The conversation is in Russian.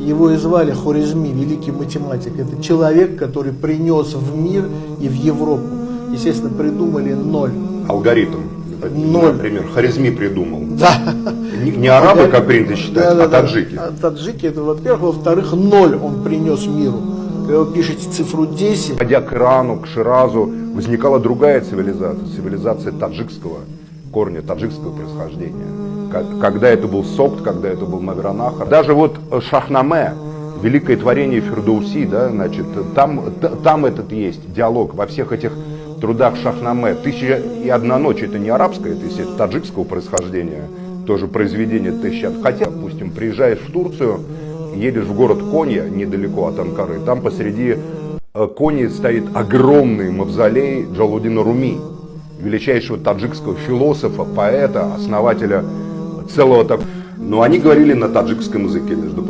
Его и звали Хорезми, великий математик. Это человек, который принес в мир и в Европу. Естественно, придумали ноль. Алгоритм. Ноль. Например, Хорезми придумал. Да. Не арабы, как принято считать, а таджики. А таджики, это во-первых. Во-вторых, ноль он принес миру. Когда вы пишете цифру 10... Ходя к Ирану, к Ширазу, возникала другая цивилизация. Цивилизация таджикского корня, таджикского происхождения. Когда это был Согд, когда это был Мавераннахр. Даже вот Шахнаме, великое творение Фирдоуси, да, значит, там этот есть диалог во всех этих трудах Шахнаме. «Тысяча и одна ночь» это не арабское, это таджикского происхождения, тоже произведение «Тысяча». Хотя, допустим, приезжаешь в Турцию, едешь в город Конья, недалеко от Анкары, там посреди Коньи стоит огромный мавзолей Джалалуддина Руми, величайшего таджикского философа, поэта, основателя целого такого. Но они говорили на таджикском языке, между прочим.